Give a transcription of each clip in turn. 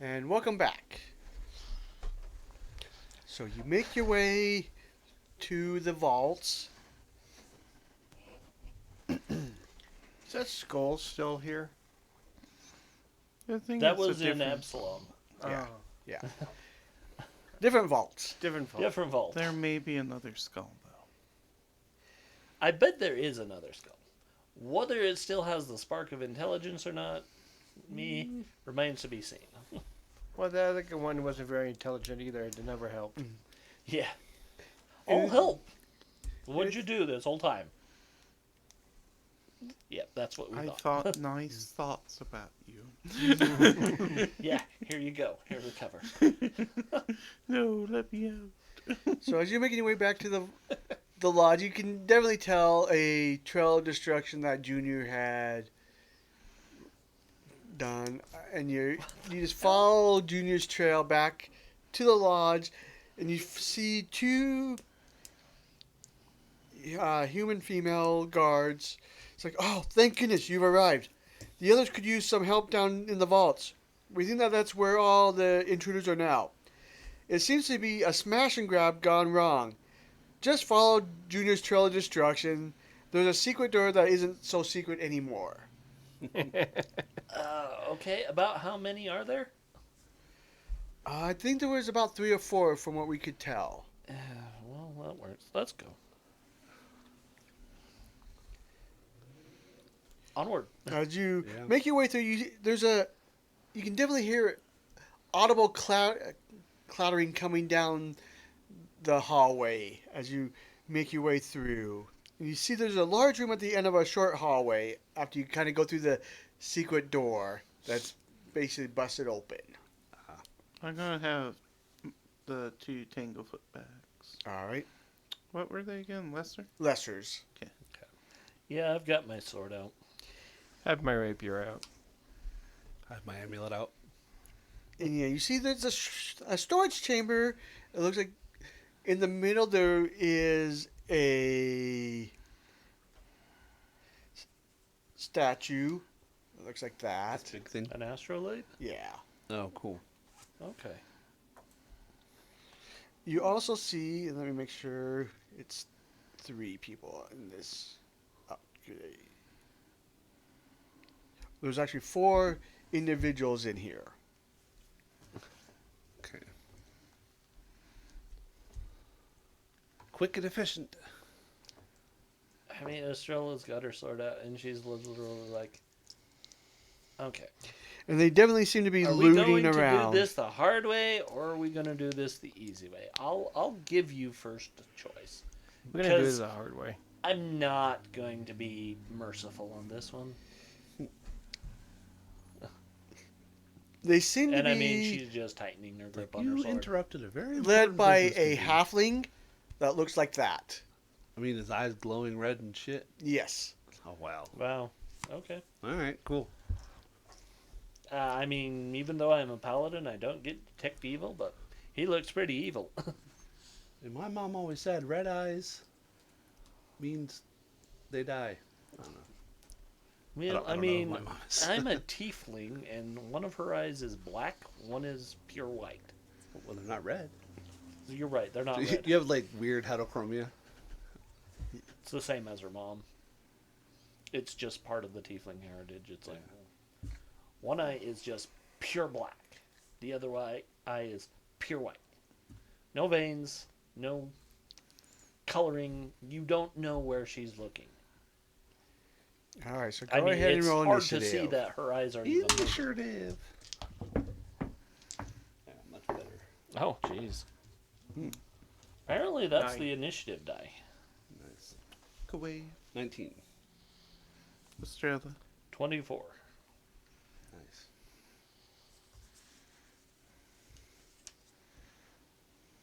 And welcome back. So you make your way to the vaults. Is that skull still here? I think That it's a was in different Absalom. Yeah. Oh, Yeah. Different vaults. different fault. Different vault. There may be another skull, though. I bet there is another skull. Whether it still has the spark of intelligence or not, remains to be seen. Well, the other one wasn't very intelligent either. It never helped. Yeah. All It- help. What'd you do this whole time? Yep, that's what we I thought. thought nice thoughts about you. Yeah, here you go. Here's the cover. No, let me out. So as you're making your way back to the lodge, you can definitely tell a trail of destruction that Junior had done, and you just follow Junior's trail back to the lodge, and you see two human female guards. It's like, oh, thank goodness you've arrived. The others could use some help down in the vaults. We think that that's where all the intruders are now. It seems to be a smash and grab gone wrong. Just follow Junior's trail of destruction. There's a secret door that isn't so secret anymore. Okay, about how many are there? I think there was about 3 or 4 from what we could tell. Well, that works. Let's go. Onward. As you Yeah. make your way through, you can definitely hear audible clattering coming down the hallway as you make your way through. And you see there's a large room at the end of a short hallway after you kind of go through the secret door that's basically busted open. I'm gonna have the 2 Tanglefoot bags. All right, What were they again, Lester? Lessers. Yeah, I've got my sword out. I have my rapier out. I have my amulet out. And yeah, you see there's a storage chamber. It looks like in the middle there is a statue. It looks like that. That's a big thing. An astrolabe? Yeah. Oh, cool. Okay. You also see, and let me make sure it's 3 people in this upgrade. There's actually 4 individuals in here. Okay. Quick and efficient. I mean, Estrella's got her sword out, and she's literally like, okay. And they definitely seem to be Are we looting going around. to do this the hard way, or are we going to do this the easy way? I'll give you first choice. We're gonna do Because- it the hard way. I'm not going to be merciful on this one. They seem to And be I mean, she's just tightening her grip on her You sword. interrupted a very led important by business a meeting. halfling that looks like that. I mean, his eyes glowing red and shit. Yes. Oh wow. Wow. Okay. All right, cool. I mean, even though I'm a paladin, I don't get to detect evil, but he looks pretty evil. And my mom always said, red eyes means they die. I don't know. Well, I don't know mean, what my mom is. I'm a tiefling, and one of her eyes is black, one is pure white. Well, they're not red. You're right, they're not You red. have like weird heterochromia. It's the same as her mom. It's just part of the tiefling heritage. It's like one eye is just pure black, the other eye is pure white. No veins, no coloring. You don't know where she's looking. All right, so go I mean, ahead and it's roll hard initiative. to see that her eyes are even moving. Initiative. Yeah, much better. Oh, jeez. Apparently, that's 9. the initiative die. Nice. Kuwait, 19. Australia. 24. Nice.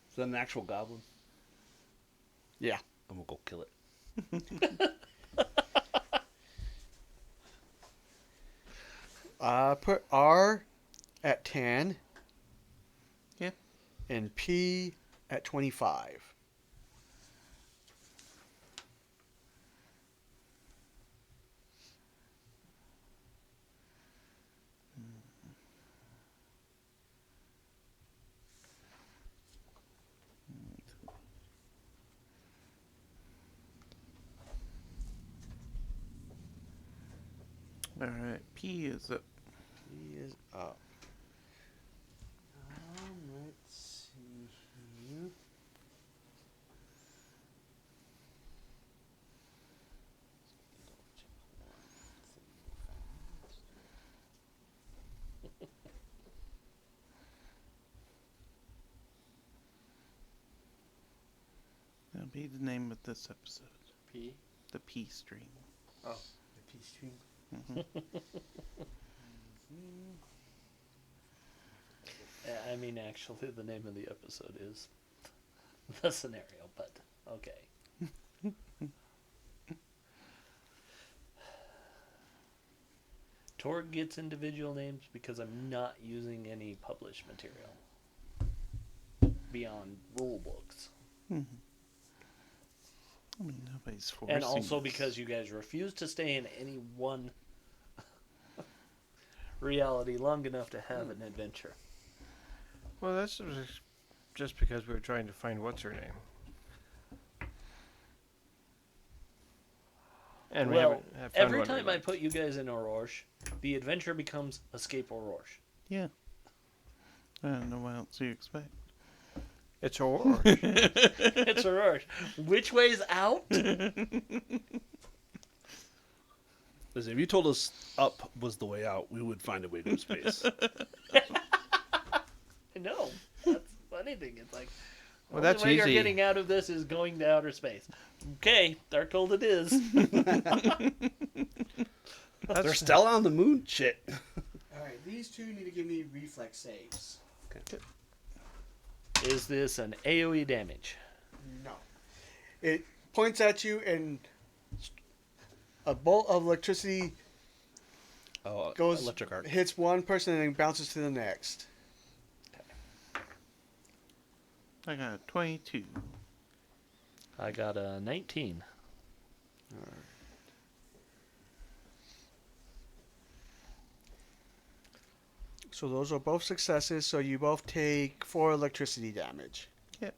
Is that an actual goblin? Yeah. I'm gonna go kill it. Put R at 10. Yeah. And P at 25. Alright, P is up. He is up. Let's see here. That'll be the name of this episode. P. The P stream. Oh, the P stream. I mean, actually, the name of the episode is the scenario, but okay. Torg gets individual names because I'm not using any published material beyond rule books. I mean, nobody's forcing And also us. because you guys refuse to stay in any one reality long enough to have an adventure. Well, that's just because we were trying to find what's her name. And we Well, haven't found every one we time I like. put you guys in Orosh, the adventure becomes Escape Orosh. Yeah. I don't know what else you expect. It's a war. It's Orosh. Which way's out? Listen, if you told us up was the way out, we would find a way to space. No, that's the funny thing. It's like, Well, the that's only way easy. you're getting out of this is going to outer space. Okay, Darkhold it is. They're still on the moon? Shit. Alright, these two need to give me reflex saves. Is this an AoE damage? No. It points at you and a bolt of electricity Oh, goes, electric arc. hits one person and then bounces to the next. I got a 22. I got a 19. So those are both successes, so you both take 4 electricity damage. Yep.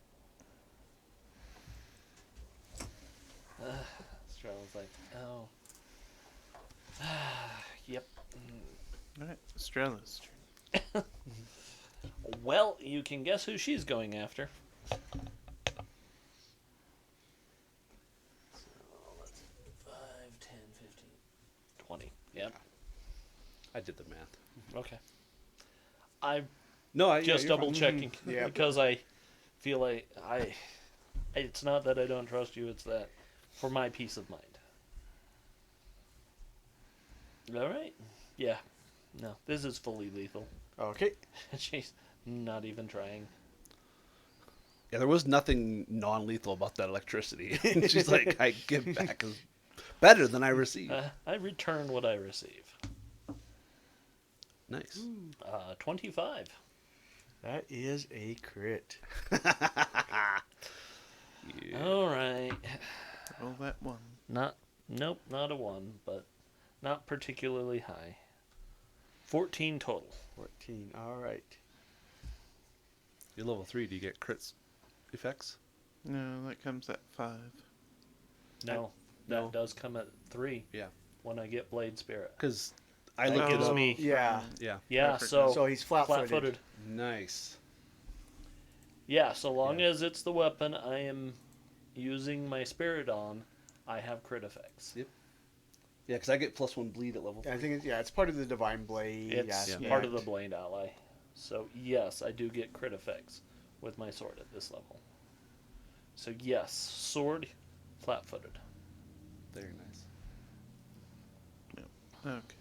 Strela's like, oh. Yep. Alright, Estrella's turn. Well, you can guess who she's going after. So, let's 5, 10, 15, 20. Yep. I did the math. Okay. I'm No, I just you're fine. double checking Yeah. because I feel like it's not that I don't trust you, it's that for my peace of mind. All right. Yeah. No, this is fully lethal. Okay. She's not even trying. Yeah, there was nothing non-lethal about that electricity. She's like, I give back is better than I receive. I return what I receive. Nice. 25. That is a crit. Yeah. All right. Roll that one. Nope, not a 1, but not particularly high. 14 total. 14. Alright. You're level 3. Do you get crits effects? No, that comes at 5. No, no. that does come at 3 Yeah. when I get Blade Spirit. Because I That looked gives it up. me- Yeah. Yeah. Yeah, Perfect. So he's flat-footed. flat-footed. Nice. Yeah, so long Yeah. as it's the weapon I am using my spirit on, I have crit effects. Yep. Yeah, because I get +1 bleed at level 3. I think it's part of the Divine Blade. It's aspect. part of the Blade ally. So yes, I do get crit effects with my sword at this level. So yes, sword, flat-footed. Very nice. Okay.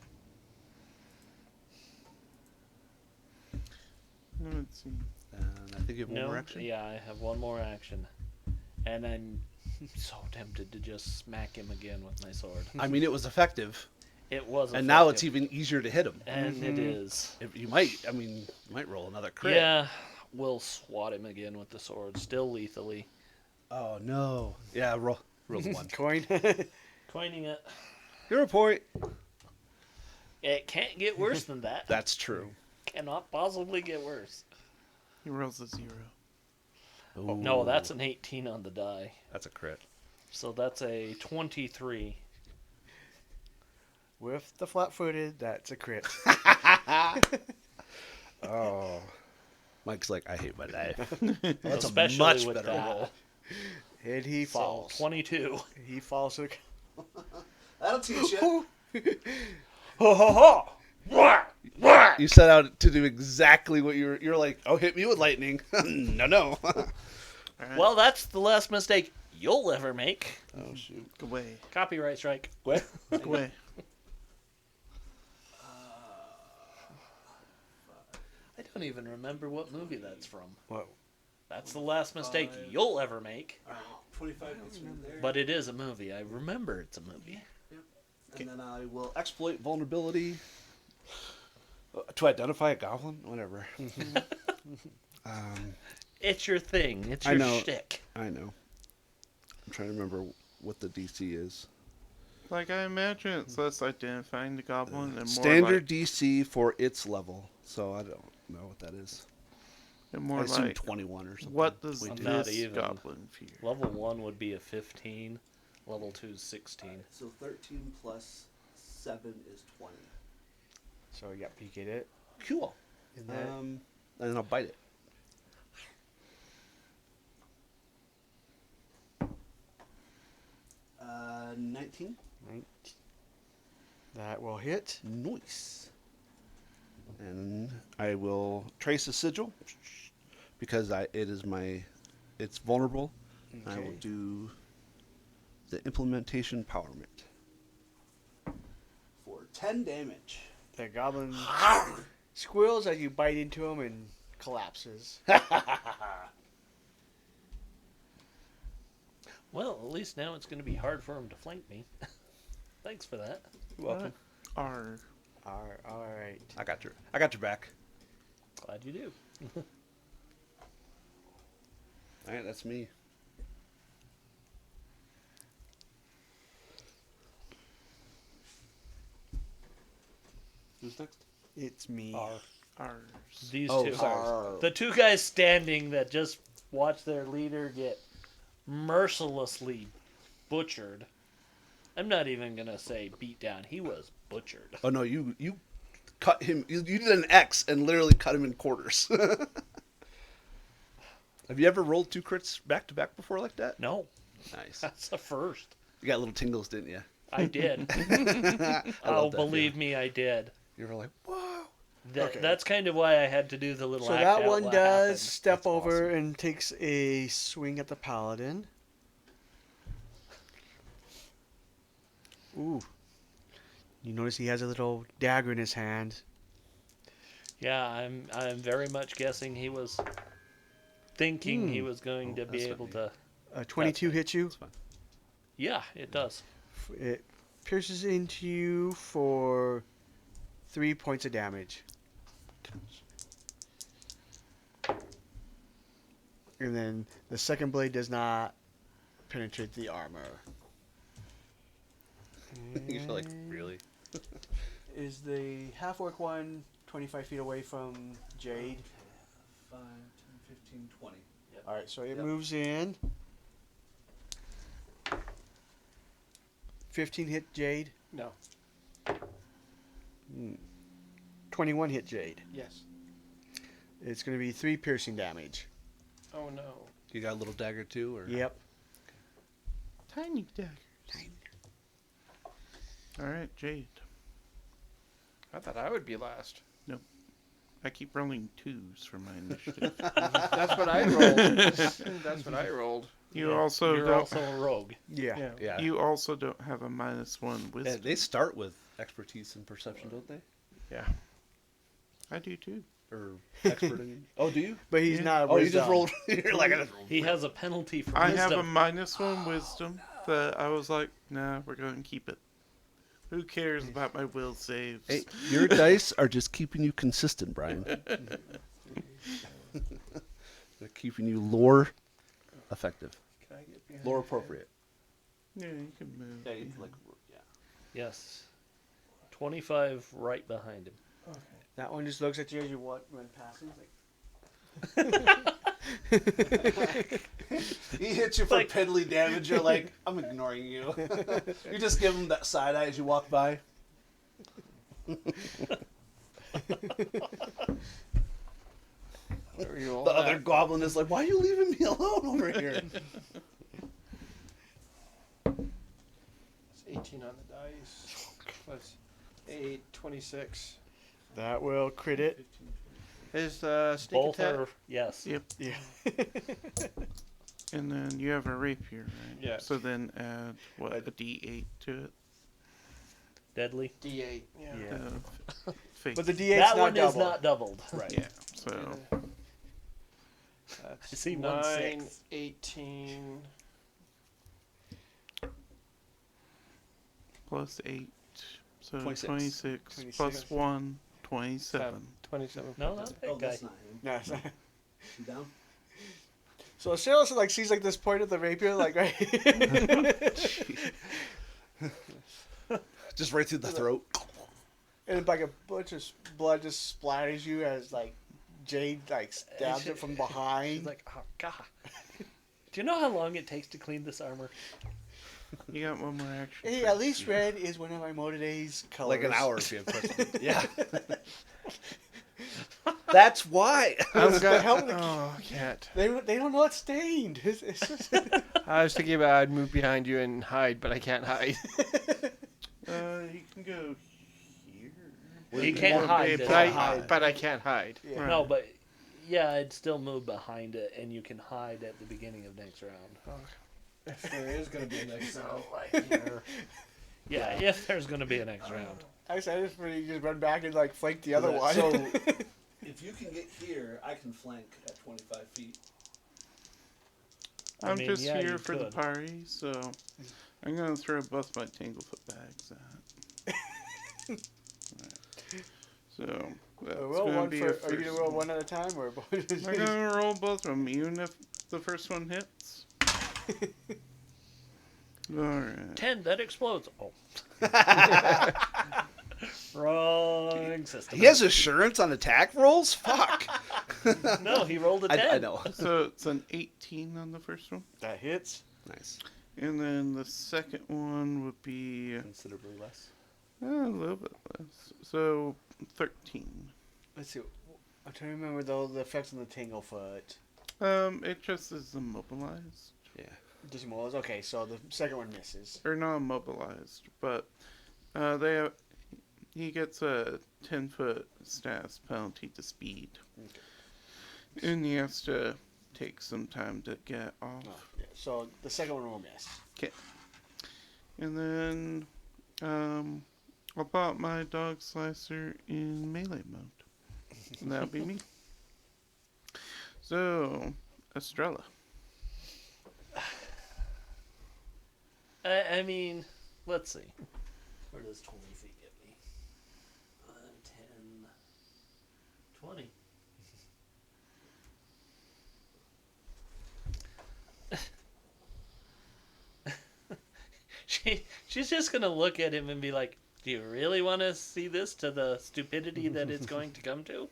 Let's see. And I think you have one more action. Yeah, I have one more action. And I'm so tempted to just smack him again with my sword. I mean, it was effective, It was and now it's effective. even easier to hit him. And it is. If you might, I mean, you might roll another crit. Yeah, we'll swat him again with the sword, still lethally. Oh no. Yeah, roll the 1. Coin. Coining it. You're a point. It can't get worse than that. That's true. Cannot possibly get worse. He rolls a 0. No, that's an 18 on the die. That's a crit. So that's a 23. With the flat-footed, that's a crit. Oh. Mike's like, I hate my life. That's Especially a much with better that. roll. And he So, falls. 22. He falls to That'll teach you. Ho ho ho! Wah! Wah! You set out to do exactly what you're like, oh, hit me with lightning. No. All right. Well, that's the last mistake you'll ever make. Oh, shoot. go away. Copyright strike. What? Go away. I don't even remember what movie that's from. Whoa. That's the last mistake you'll ever make. 25 gets me there. But it is a movie. I remember it's a movie. And then I will exploit vulnerability to identify a goblin. Whatever. It's your thing. It's I your know. shtick. I know. I'm trying to remember what the DC is. Like I imagine it's less identifying the goblin and more Standard like, DC for its level. So I don't know what that is. and I more assume like 21 or something. what does 22. Not this even. goblin fear? Level 1 would be a 15. Level 2 is 16. So 13 plus 7 is 20. So, yeah, you get it. Cool. And that, And then I'll bite it. Uh, 19. that will hit. Nice. And I will trace a sigil because it's vulnerable. I will Okay. do the implementation empowerment for 10 damage. The goblin squeals as you bite into him and collapses. Well, at least now it's going to be hard for him to flank me. Thanks for that. You're welcome. R. All right. I got your back. Glad you do. All right, that's me. Who's next? It's me. R's. These Oh, two. sorry. The two guys standing that just watch their leader get mercilessly butchered. I'm not even going to say beat down. He was butchered. Oh no, you cut him. You did an X and literally cut him in quarters. Have you ever rolled 2 crits back to back before like that? No, Nice. that's the first. You got little tingles, didn't you? I did. I Oh, love that believe feeling. me, I did. You were like, whoa. Okay. That's kind of why I had to do the little So act that out one what does happened. step That's over awesome. and takes a swing at the paladin. Ooh. You notice he has a little dagger in his hand. Yeah, I'm very much guessing he was thinking he was going to be that's able funny. to. 22 hits you. That's fine. Yeah, it does. It pierces into you for 3 points of damage. And then the second blade does not penetrate the armor. You're like, really? Is the half-orc one 25 feet away from Jade? 5, 10, 15, 20. Alright, so it Yep. moves in. 15 hit Jade. No. 21 hit Jade. Yes. It's going to be 3 piercing damage. Oh no. You got a little dagger too, or? Yep. Tiny daggers. All right, Jade. I thought I would be last. I keep rolling 2s for my initiative. That's what I rolled. That's what I rolled. You Yeah, also you're don't. also a rogue. Yeah. Yeah. You also don't have a -1 Yeah, wisdom. they start with expertise and perception, don't they? Yeah. I do too. Or expert in. Oh, do you? But he's Yeah. not a Oh, you just wisdom. rolled. You're like, I just rolled. He has a penalty for I have a wisdom. -1 wisdom that I was like, nah, we're going to keep it. Who cares about my will saves? Hey, your dice are just keeping you consistent, Brian. They're keeping you lore effective, Can I get behind lore you? appropriate. Yeah, you can move. Yeah, like yeah. Yes. 25 right behind him. Okay. That one just looks at you as you run past him. He hits you for Like- piddly damage. You're like, I'm ignoring you. You just give him that side eye as you walk by. Reroll The other that. goblin is like, "Why are you leaving me alone over here?" It's 18 on the dice. Plus 8, 26. That will crit it. Is sneak Both attack? are yes. Yep. Yeah. And then you have a rapier, right? Yeah. So then add, what, a d8 to it? Deadly. D8. Yeah. Yeah. Fate. But the D8's That not one double. is not doubled. Right. Yeah, so That's I see 9, 1/6. 18. plus 8. So 26. 26, 26. plus 1, 27. 27. No, not big guy. No, it's not. You down? So Cheryl also like sees like this point of the rapier, like right. Just right through the throat. And like a bunch of blood just splatters you as like Jade like stabs it from behind. She's like, oh god. Do you know how long it takes to clean this armor? You got one more action. Hey, at least red is one of my Motodays colors. Like an hour if you have precedent. Yeah. That's why. I'm gonna help the- Oh, I can't. They don't know it's stained. It's just, I was thinking about I'd move behind you and hide, but I can't hide. You can go here. You can't hide. but, does it? but I can't hide. yeah. Right. No, but yeah, I'd still move behind it, and you can hide at the beginning of next round. If there is going to be a next round. Yeah, if there's going to be a next round. I said it's pretty. You just run back and like flank the other one. So, if you can get here, I can flank at 25 feet. I I'm mean, just yeah, here you for the could. party, so I'm going to throw both my Tanglefoot bags at. Right. So that's roll going to one be for. a Are you gonna first roll one. one at a time or? I'm going to roll both of them, even if the first one hits. Alright. 10, that explodes. Oh. Wrong system. He has assurance on attack rolls? Fuck. No, he rolled a 10. I know. So it's an 18 on the first one. That hits. Nice. And then the second one would be Considerably less. a little bit less. So 13. Let's see. I'm trying to remember though the effects on the Tanglefoot. It just is immobilized. Yeah. Just more. Okay, so the second one misses. Or not immobilized, but he gets a 10-foot stats penalty to speed. Okay. And he has to take some time to get off. Oh, yeah. So the second one will miss. And then I'll pop my dog slicer in melee mode. And that'll be me. So, Estrella. I mean, let's see. Where does 20 feet get me? 10, 20. She's just going to look at him and be like, do you really want to see this to the stupidity that it's going to come to?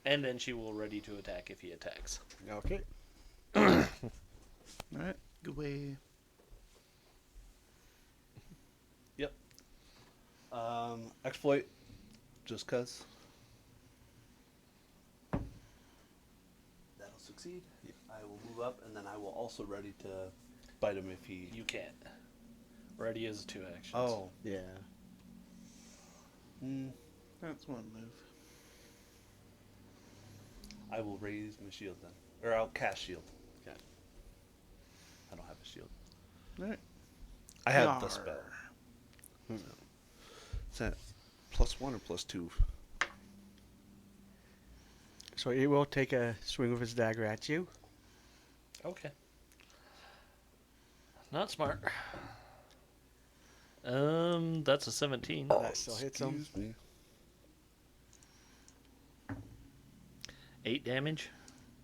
And then she will ready to attack if he attacks. Okay. Alright, good way. Exploit. Just cuz. That'll succeed. I will move up, and then I will also ready to bite him if he. You can't. Ready is 2 actions. Oh. Yeah. That's one move. I will raise my shield then. Or I'll cast shield. Yeah. I don't have a shield. Alright. I have the Yarr. spell. Is that +1 or +2? So he will take a swing with his dagger at you. Okay. Not smart. That's a 17. That still hits him. Excuse me. 8 damage.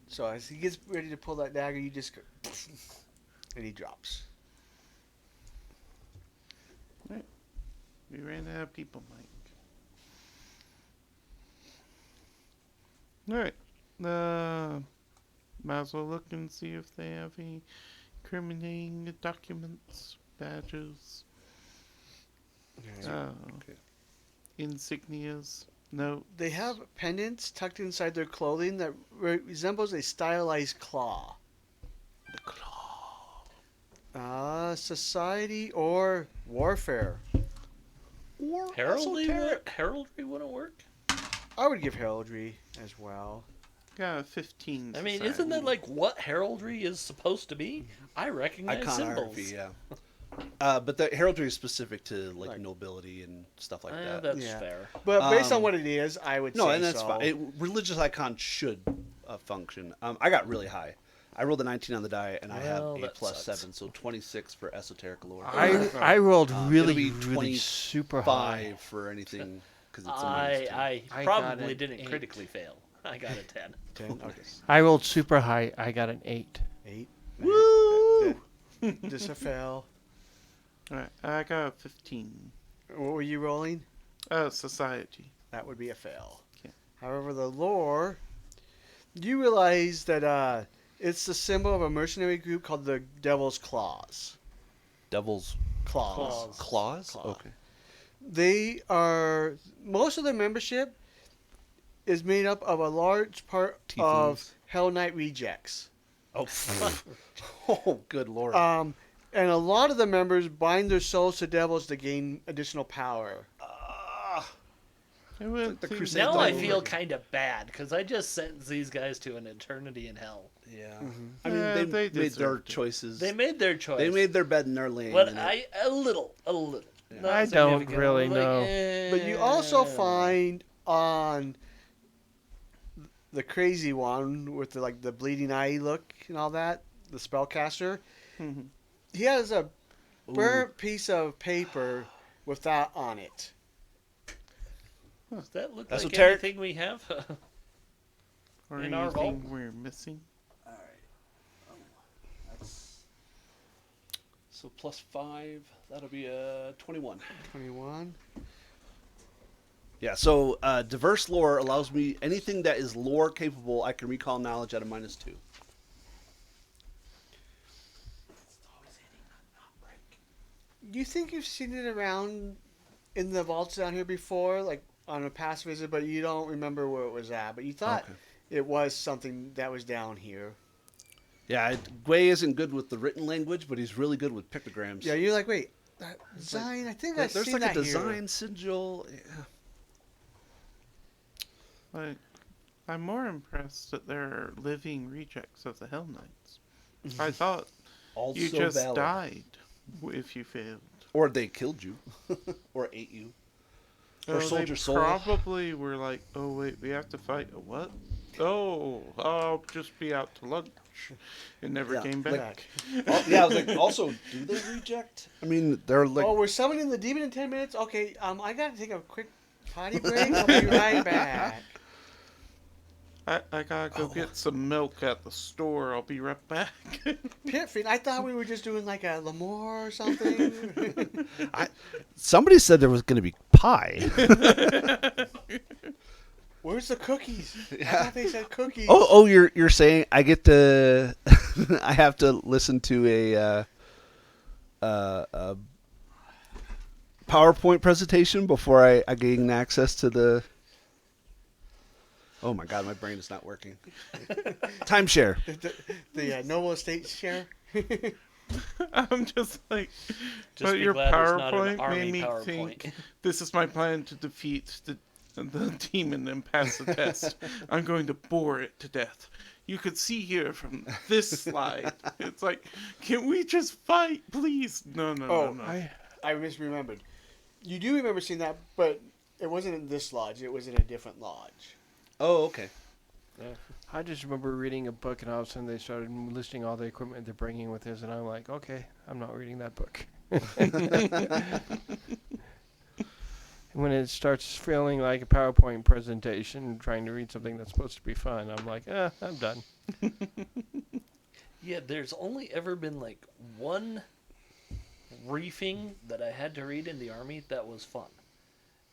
So as he gets ready to pull that dagger, you just go, and he drops. We ran out of people, Mike. Alright. Might as well look and see if they have any incriminating documents, badges. Okay. insignias? No. They have pendants tucked inside their clothing that resembles a stylized claw. The claw. Society or warfare. Or Heraldry, esoteric. heraldry wouldn't work. I would give heraldry as well. Got a 15. I mean, society. isn't that like what heraldry is supposed to be? I recognize symbols. Iconography, yeah. But the heraldry is specific to like Like- nobility and stuff like that. That's Yeah. fair. But based on Um, what it is, I would No, say and that's so. fine. Religious icon should function. I got really high. I rolled a 19 on the die, and I have Well, a that plus sucks. 7, so 26 for esoteric lore. I rolled It'll really, be really super high. 5 for anything because it's a minus 2. I I got probably an didn't 8. critically fail. I got a 10. 10? Okay. I rolled super high. I got an 8. 8. Woo! Just a fail. Alright, I got a 15. What were you rolling? Society. That would be a fail. Okay. However, the lore, you realize that it's the symbol of a mercenary group called the Devil's Claws. Devil's Claws. claws? Claw. Okay. They are, most of their membership is made up of a large part of Tieflings. Hell Knight rejects. Oh, oh, good lord. And a lot of the members bind their souls to devils to gain additional power. I wouldn't like the think Crusades Now all I over feel again. kind of bad because I just sentenced these guys to an eternity in hell. Yeah. Mhm. I mean, Yeah, they they made their deserved it. choices. They made their choice. They made their bed in their lane. But and a little. Yeah. Not I don't significant. really Like, know. But you also eh. find on the crazy one with the bleeding eye look and all that, the spellcaster, Mhm. he has a Ooh. burnt piece of paper with that on it. Does that look like Esoteric. anything we have? Or In our anything vault? we're missing. All right. That's so plus 5. That'll be 21. 21. Yeah. So diverse lore allows me anything that is lore capable. I can recall knowledge at a -2. Do you think you've seen it around in the vaults down here before, like on a past visit, but you don't remember where it was at? But you thought Okay. it was something that was down here. Yeah. Gwei isn't good with the written language, but he's really good with pictograms. Yeah, you're like, wait, that design? I think I've There's seen like that a here. design sigil. Yeah. Like, I'm more impressed that there are living rejects of the Hell Knights. I thought Also you just valid. died if you failed. Or they killed you, or ate you. Or sold they your soul. Probably were like, oh wait, we have to fight a what? Oh, I'll just be out to lunch, and never Yeah, came like- back. Yeah, I was like, also, do they reject? I mean, they're like, Oh, we're summoning the demon in 10 minutes? Okay, I gotta take a quick potty break. I'll be right back. I gotta go get some milk at the store. I'll be right back. Pitfin, I thought we were just doing like a Lemoore or something. somebody said there was going to be pie. Where's the cookies? I Yeah. thought they said cookies. Oh, you're saying I get to, I have to listen to a PowerPoint presentation before I gain access to the. Oh my God, my brain is not working. Timeshare. The Noble Estate share. I'm just like, Just but be your glad it's not an PowerPoint army made me PowerPoint. think this is my plan to defeat the demon and pass the test. I'm going to bore it to death. You could see here from this slide. It's like, can we just fight, please? No. Oh, no. I misremembered. You do remember seeing that, but it wasn't in this lodge. It was in a different lodge. Oh, okay. I just remember reading a book, and all of a sudden they started listing all the equipment they're bringing with this, and I'm like, okay, I'm not reading that book. When it starts feeling like a PowerPoint presentation, trying to read something that's supposed to be fun, I'm like, I'm done. Yeah, there's only ever been like one briefing that I had to read in the Army that was fun.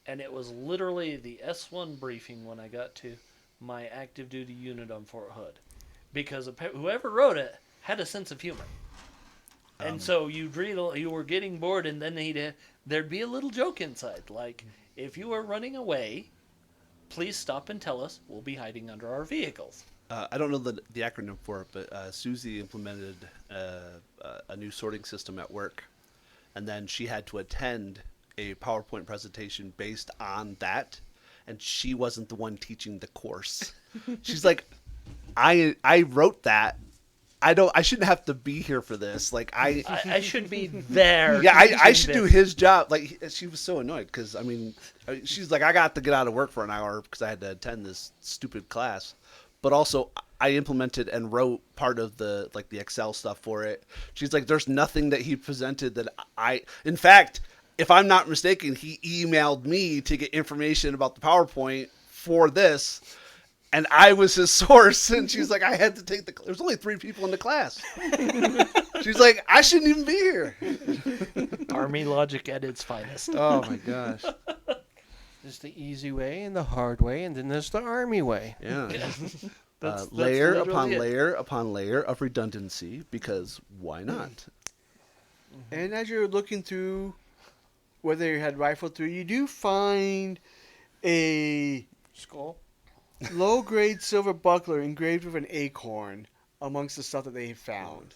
And it was literally the S1 briefing when I got to my active duty unit on Fort Hood. Because whoever wrote it had a sense of humor. And so you'd read, you were getting bored, and then there'd be a little joke inside. Like, If you are running away, please stop and tell us. We'll be hiding under our vehicles. I don't know the acronym for it, but Susie implemented a new sorting system at work, and then she had to attend a PowerPoint presentation based on that, and she wasn't the one teaching the course. She's like, I wrote that. I shouldn't have to be here for this. Like I should be there. yeah, I teaching should do this. his job. Like, she was so annoyed because she's like, I got to get out of work for an hour because I had to attend this stupid class. But also, I implemented and wrote part of the Excel stuff for it. She's like, there's nothing that he presented that in fact, if I'm not mistaken, he emailed me to get information about the PowerPoint for this. And I was his source, and she's like, I had to take there's only 3 people in the class. She's like, I shouldn't even be here. Army logic at its finest. Oh my gosh. There's the easy way and the hard way, and then there's the army way. Yeah. That's Layer literally upon it. layer upon layer of redundancy, because why not? And as you're looking through, whether you had rifled through, you do find a Skull. low-grade silver buckler engraved with an acorn amongst the stuff that they found.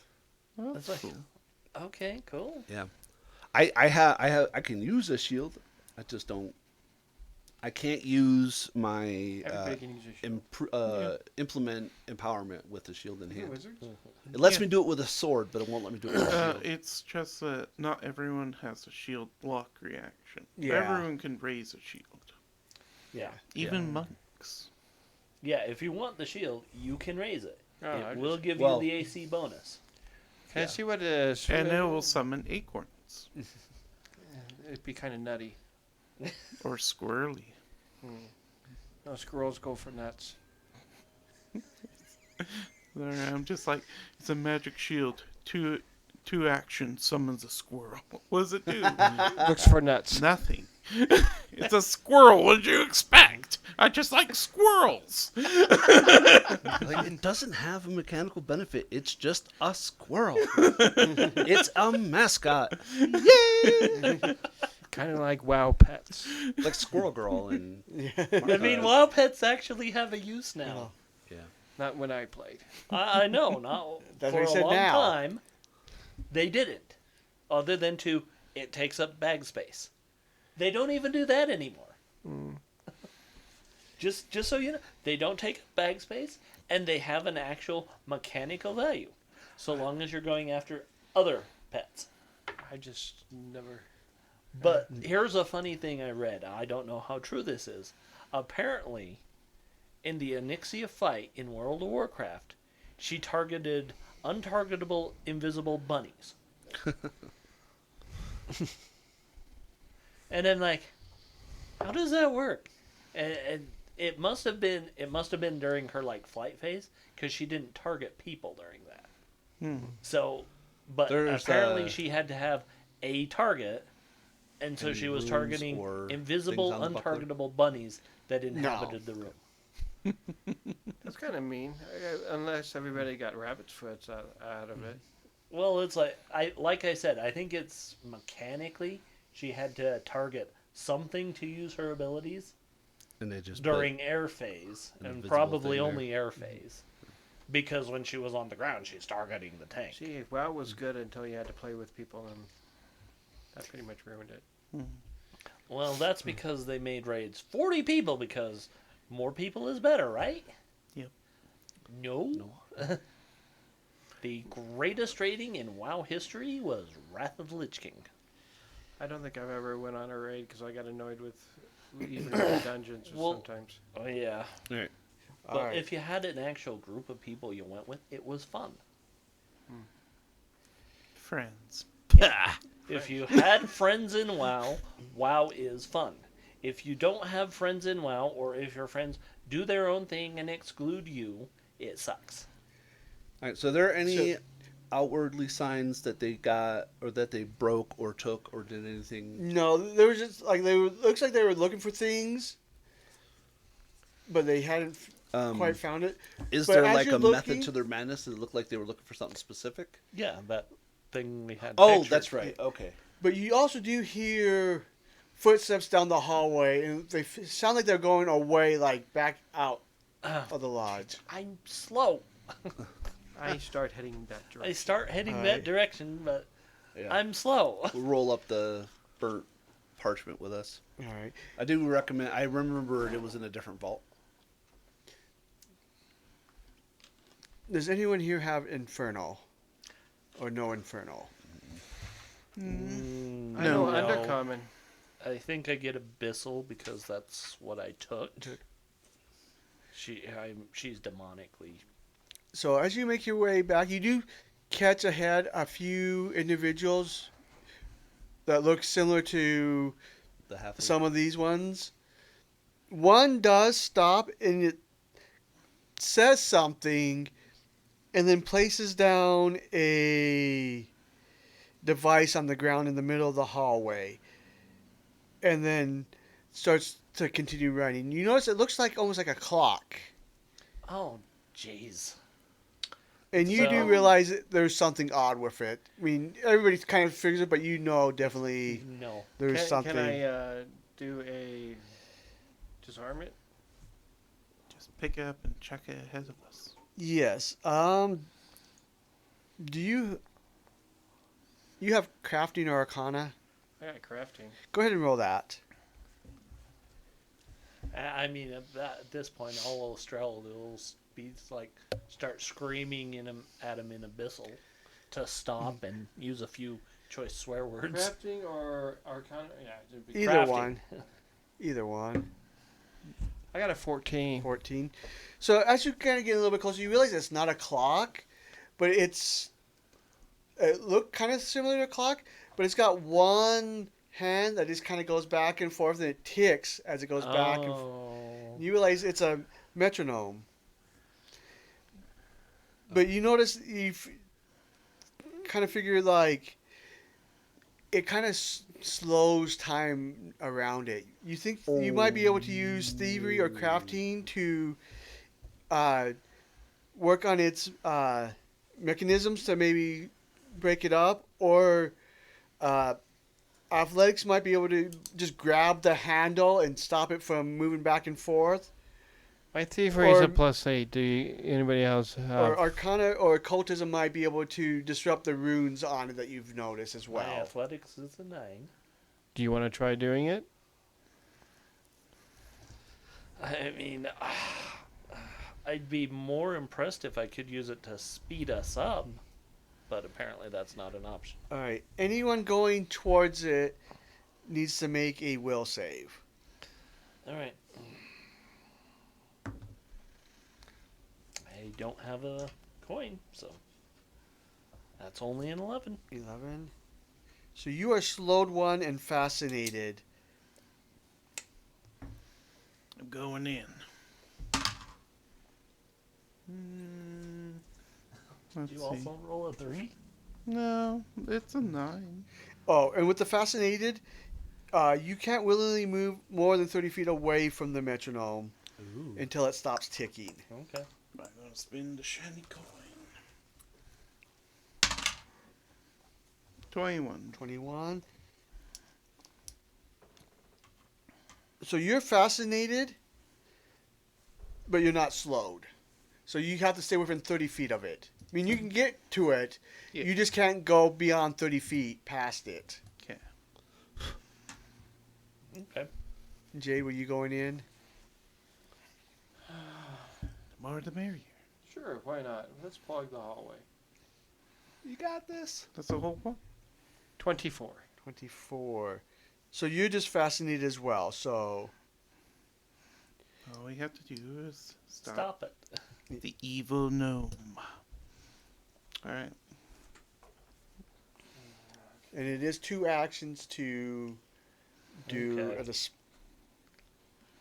That's like, okay, cool. Yeah. I can use a shield. I just don't. I can't use my Everybody can use a shield. implement empowerment with the shield in hand. Wizards? It lets Yeah. me do it with a sword, but it won't let me do it with a shield. It's just that not everyone has a shield block reaction. Yeah. Everyone can raise a shield. Yeah. Even monks. Yeah, if you want the shield, you can raise it. Oh, I It will just- give well- you the AC bonus. Can I see what it is? And it will summon acorns. It'd be kind of nutty. Or squirrely. No, squirrels go for nuts. There, I'm just like, it's a magic shield. Two action summons a squirrel. What does it do? Looks for nuts. Nothing. It's a squirrel. What did you expect? I just like squirrels. Like, it doesn't have a mechanical benefit. It's just a squirrel. It's a mascot. Yay! Kind of like WoW pets. Like Squirrel Girl and I mean, wild pets actually have a use now. yeah. Not when I played. I know, not That's for what a he said long now. time. They didn't, other than it takes up bag space. They don't even do that anymore. Just so you know, they don't take up bag space, and they have an actual mechanical value, so long as you're going after other pets. I just never. But here's a funny thing I read. I don't know how true this is. Apparently, in the Onyxia fight in World of Warcraft, she targeted untargetable invisible bunnies. And I'm like, how does that work? And it must have been during her flight phase, because she didn't target people during that. So, but There's, apparently she had to have a target. And so Any she was runes targeting or invisible, things on the buckler? untargetable bunnies that inhabited the room. That's kind of mean. Unless everybody got rabbit's foots out of it. Well, it's like I said, I think it's mechanically she had to target something to use her abilities And they just during air phase, an and invisible probably thing there. only air phase, because when she was on the ground, she's targeting the tank. See, WoW was good until you had to play with people, and that pretty much ruined it. Well, that's because they made raids 40 people, because more people is better, right? Yep. No. The greatest raiding in WoW history was Wrath of the Lich King. I don't think I've ever went on a raid because I got annoyed with even in the dungeons Well- sometimes. Oh yeah. All right. But Alright. if you had an actual group of people you went with, it was fun. Friends. If you had friends in WoW, WoW is fun. If you don't have friends in WoW, or if your friends do their own thing and exclude you, it sucks. All right. So, are there any outwardly signs that they got, or that they broke, or took, or did anything? No, there was just looks like they were looking for things, but they hadn't quite found it. Is But there as like you're a looking- method to their madness? Does it look like they were looking for something specific? Yeah, that thing we had. Oh, pictured. that's right. Okay. But you also do hear footsteps down the hallway, and they sound like they're going away, like back out of the lodge. I'm slow. I start heading that direction. I start heading All that right. direction, but Yeah. I'm slow. We'll roll up the burnt parchment with us. All right. I do recommend. I remember it was in a different vault. Does anyone here have Infernal? Or no Infernal? I No. know No. Undercommon. I think I get Abyssal because that's what I took. She's demonically. So as you make your way back, you do catch ahead a few individuals that look similar to The half. some of these ones. One does stop and it says something and then places down a device on the ground in the middle of the hallway and then starts to continue running. You notice it looks like almost like a clock. Oh, jeez. And you do So- realize that there's something odd with it. I mean, everybody kind of figures it, but you know definitely No. there's something. Can I do a disarm it? Just pick it up and chuck it ahead of us. Yes. Do you have crafting or arcana? I got crafting. Go ahead and roll that. I mean, at this point, all Estrella will be like start screaming at him in Abyssal to stop and use a few choice swear words. Crafting or Arcana? Yeah, it'd be Either Crafting. one. Either one. I got a 14. 14. So as you kind of get a little bit closer, you realize it's not a clock, but it looked kind of similar to a clock, but it's got one hand that just kind of goes back and forth, and it ticks as it goes back and forth. Oh. You realize it's a metronome. But you notice kind of figure like it kind of slows time around it. You think you might be able to use thievery or crafting to work on its mechanisms to maybe break it up, or athletics might be able to just grab the handle and stop it from moving back and forth. My thievery is Or- a +8. Anybody else have? Or arcana or occultism might be able to disrupt the runes on it that you've noticed as My well. athletics is a 9. Do you want to try doing it? I mean, I'd be more impressed if I could use it to speed us up, but apparently that's not an option. All right. Anyone going towards it needs to make a will save. All right. I don't have a coin, so that's only an 11. 11. So you are slowed one and fascinated. I'm going in. Let's Did you see. also roll a 3? No, it's a 9. Oh, and with the fascinated, you can't willingly move more than 30 feet away from the metronome until it stops ticking. Okay. I'm gonna spin the shiny coin. 21. 21. So you're fascinated, but you're not slowed. So you have to stay within 30 feet of it. I mean, you can get to it. Yeah. You just can't go beyond 30 feet past it. Okay. Okay. Jay, were you going in? The more the merrier. Sure, why not? Let's plug the hallway. You got this. That's the whole one. 24. 24. So you're just fascinated as well. So All we have to do is Stop it. the evil gnome. Alright. and it is 2 actions to do Okay. the So,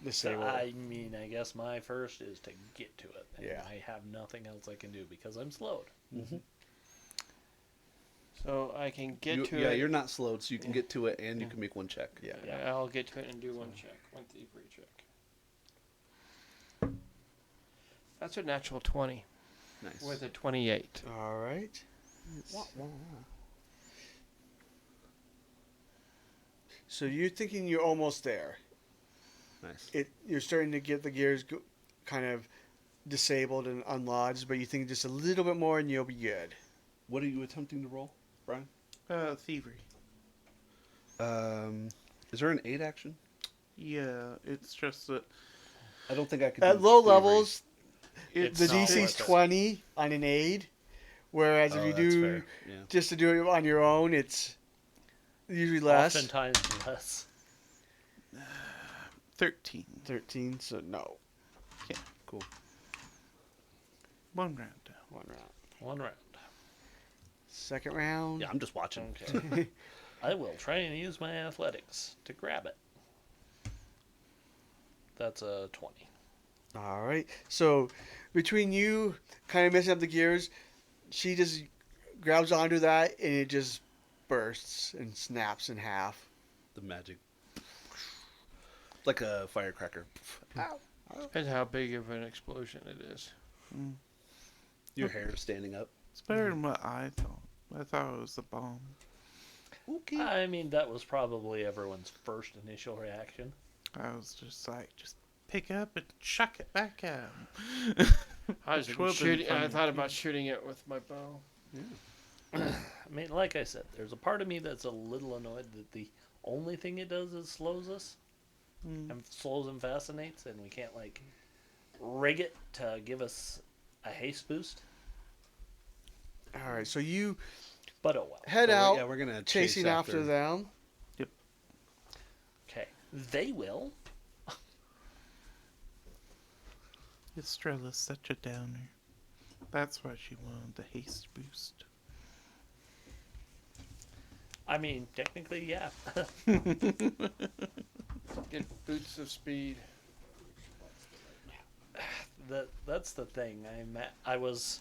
disable. I mean, I guess my first is to get to it. And Yeah. I have nothing else I can do because I'm slowed. So I can get You- to yeah, it. you're not slowed, so you can get to it and you can make one check. Yeah. Yeah, I'll get to it and do one check. One thievery check. That's a natural 20 Nice. with a 28. All right. So you're thinking you're almost there. Nice. You're starting to get the gears kind of disabled and unlodged, but you think just a little bit more and you'll be good. What are you attempting to roll, Brian? Thievery. Is there an 8 action? Yeah, it's just that I don't think I could. At do low thievery. levels, it's the not DC's worth it. 20 on an aid, whereas if Oh, you that's do fair. Yeah. just to do it on your own, it's usually less. Oftentimes less. 13. 13, so no. Cool. One round down. One round. One round. Second round. Yeah, I'm just watching. Okay. I will try and use my athletics to grab it. That's a 20. All right. So between you kind of messing up the gears, she just grabs onto that and it just bursts and snaps in half. The magic. Like a firecracker. Depends how big of an explosion it is. Your hair standing up. It's better than what I thought. I thought it was the bomb. Okay. I mean, that was probably everyone's first initial reaction. I was just like, just pick it up and chuck it back at him. I was Which would've been shooting. I funny, thought too. about shooting it with my bow. I mean, like I said, there's a part of me that's a little annoyed that the only thing it does is slows us. And slows and fascinates, and we can't, like, rig it to give us a haste boost. All right. So you But oh well. head So, out yeah, we're gonna chasing chase after them. Okay. They will. Estrella's such a downer. That's why she wanted the haste boost. I mean, technically, yeah. Get boots of speed. That's the thing. I was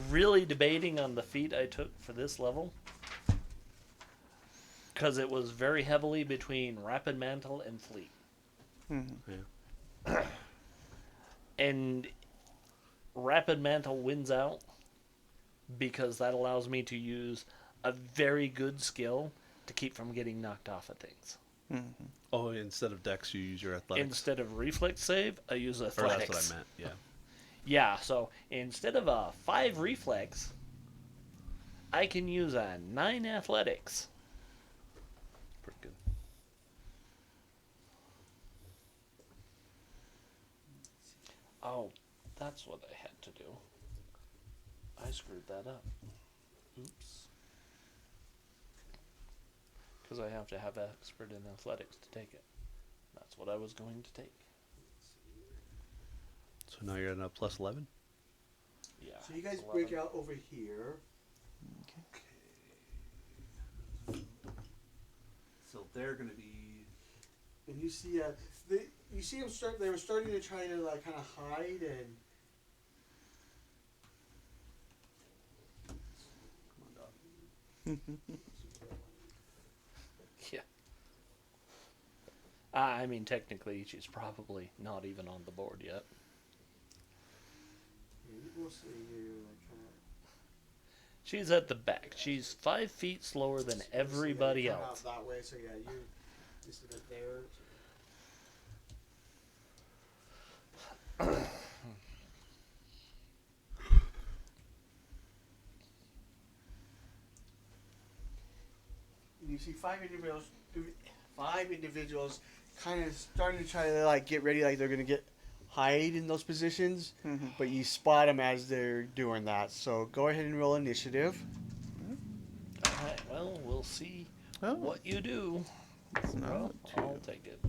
really debating on the feat I took for this level because it was very heavily between Rapid Mantle and Fleet. Yeah. And Rapid Mantle wins out because that allows me to use a very good skill to keep from getting knocked off of things. Oh, instead of dex, you use your athletics. Instead of reflex save, I use Or athletics. that's what I meant. Yeah. Yeah, so instead of a 5 reflex, I can use a 9 athletics. Pretty good. Oh, that's what I had to do. I screwed that up. Oops. Because I have to have expert in athletics to take it. That's what I was going to take. So now you're at a plus 11. Yeah. So you guys 11. break out over here. So they're gonna be. And you see, you see them start. They were starting to try to like kind of hide and. Come on, dog. Yeah. I mean, technically, she's probably not even on the board yet. We'll see here. Like, kind of, She's at the back. She's 5 feet slower than everybody come out else. that way. So yeah, you just a bit there. You see five individuals kind of starting to try to like get ready, like they're gonna get hide in those positions, but you spot them as they're doing that. So go ahead and roll initiative. Alright, well, we'll see Oh, what you do. it's not Well, too. I'll take it.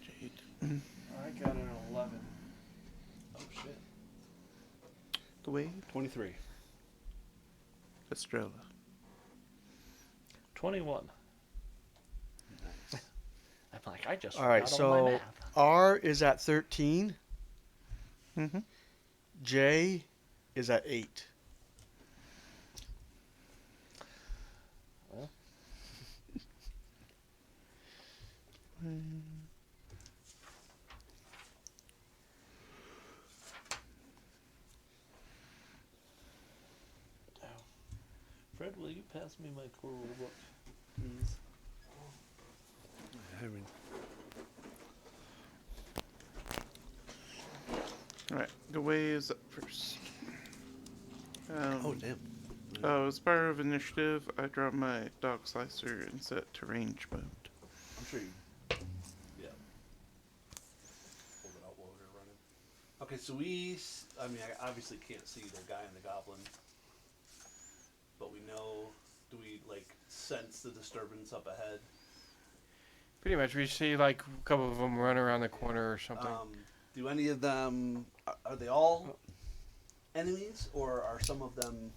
Jade. I got an 11. Oh, shit. The way 23. Estrella. 21. Nice. I'm like, I just All right, forgot all my so math. R is at 13. Mm-hmm. J is at 8. Well, Fred, will you pass me my core rulebook? I mean, Alright, the way is up first. oh damn. As part of initiative, I draw my dog slicer and set it to range mode. I'm sure you. Yeah. Pulled it out while we were running. Okay, so I mean, I obviously can't see the guy and the goblin, but we know. Do we like sense the disturbance up ahead? Pretty much, we see like a couple of them run around the corner or something. Do any of them are they all enemies, or are some of them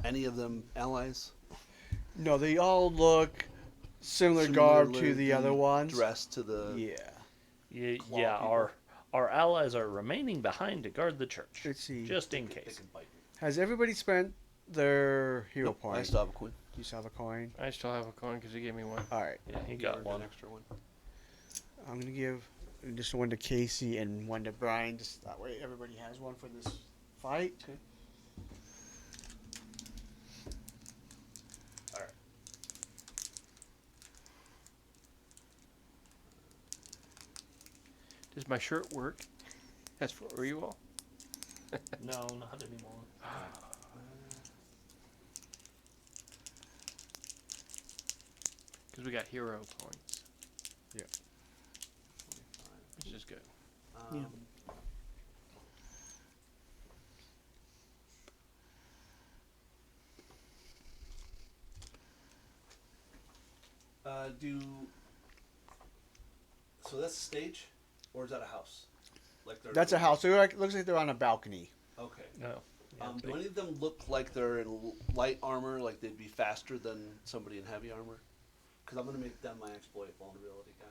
any of them allies? No, they all look similar garb to the other ones. Dressed to the Yeah. claw Yeah, people. our allies are remaining behind to guard the church, Let's see. just in They case. can bite. Has everybody spent their hero Nope, point? I still have a coin. You still have a coin? I still have a coin because he gave me one. All right. Yeah, he You got earned one. an extra one. I'm going to give just one to Casey and one to Brian. Just that way everybody has one for this fight. Okay. All right. Does my shirt work? That's for you all. No, not anymore. Because we got hero points, 25. which is good. Um, So that's a stage, or is that a house? Like they're That's a house. They're like, looks like they're on a balcony. Okay. No. Yeah, Do any of them look like they're in light armor, like they'd be faster than somebody in heavy armor? Because I'm gonna make them my exploit vulnerability guy.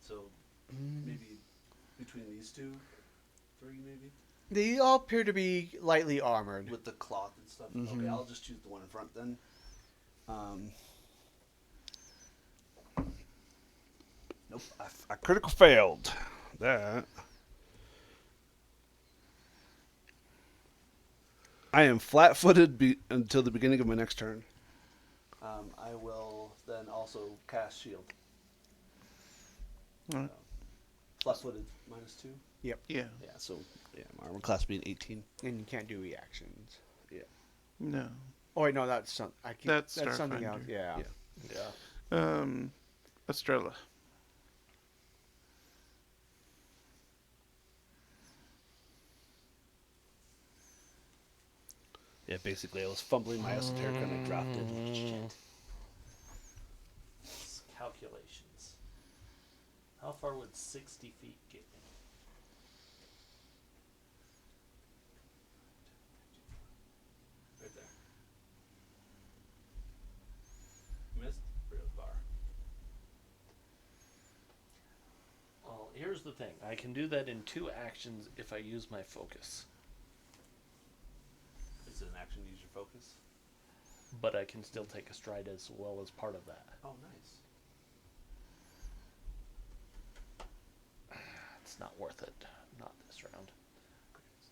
So maybe between these two, three maybe, They all appear to be lightly armored. with the cloth and stuff. Mhm. Okay, I'll just choose the one in front then. Nope, I critical failed. That. I am flat-footed until the beginning of my next turn. I will then also cast shield. Alright. Flat-footed -2. Yeah. Yeah, so my armor class being 18. And you can't do reactions. No. Oh, wait, no, that's some, That's something Starfinder. else. Yeah. Yeah. Yeah. Estrella. Yeah, basically I was fumbling my esoteric and I dropped it. Shit. Calculations. How far would 60 feet get me? Right there. Missed real far. Well, here's the thing. I can do that in 2 actions if I use my focus. Is it an action to use your focus? But I can still take a stride as well as part of that. Oh, nice. It's not worth it. Not this round.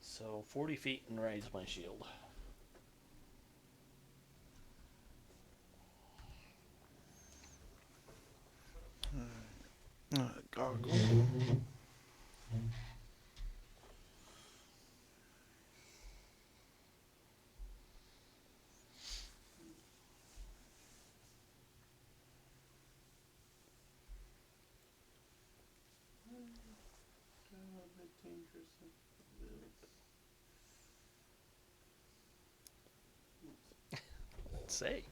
So 40 feet and raise my shield. Goggles. Let's say.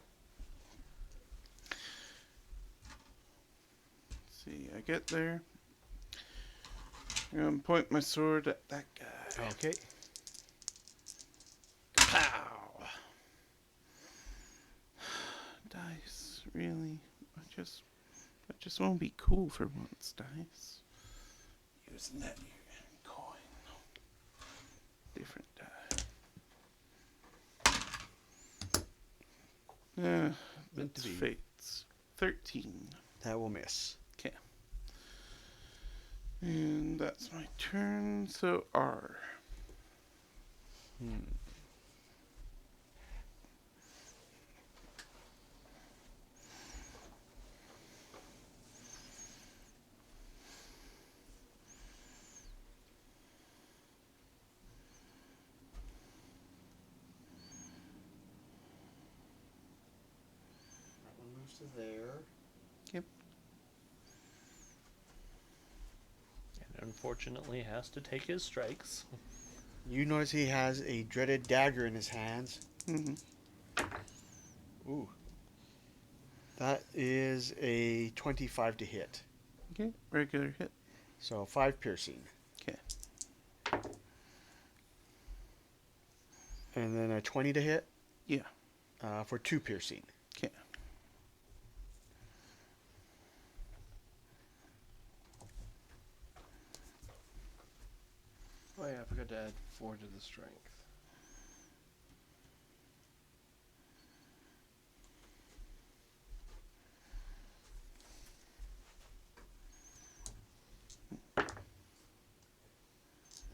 See, I get there. I'm gonna point my sword at that guy. Okay. Pow! Dice, really? I just want to be cool for once, dice. Using that coin. Different die. Yeah, Meant to that's be. fates. 13. That will miss. Okay. And that's my turn, so R. to there. Yep. And unfortunately has to take his strikes. You notice he has a dreaded dagger in his hands. Mm-hmm. Ooh. That is a 25 to hit. Okay, regular hit. So 5 piercing. Okay. And then a 20 to hit Yeah. for 2 piercing. Okay. Oh yeah, I forgot to add 4 to the strength.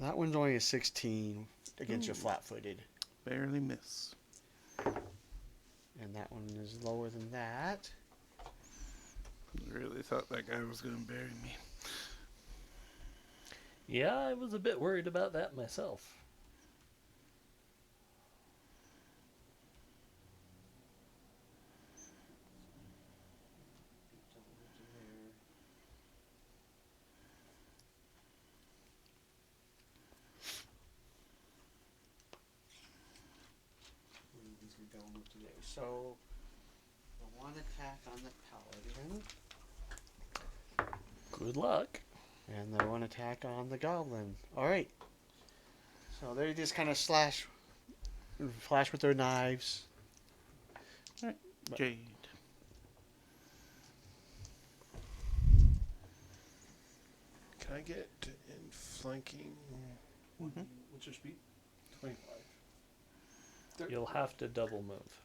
That one's only a 16 against your Ooh. flat-footed. Barely miss. And that one is lower than that. Really thought that guy was going to bury me. Yeah, I was a bit worried about that myself. So, the one attack on the paladin, Good luck. and the one attack on the goblin. All right. So they just kind of flash with their knives. Jade. Can I get in flanking? Mhm. What's your speed? 25. You'll have to double move.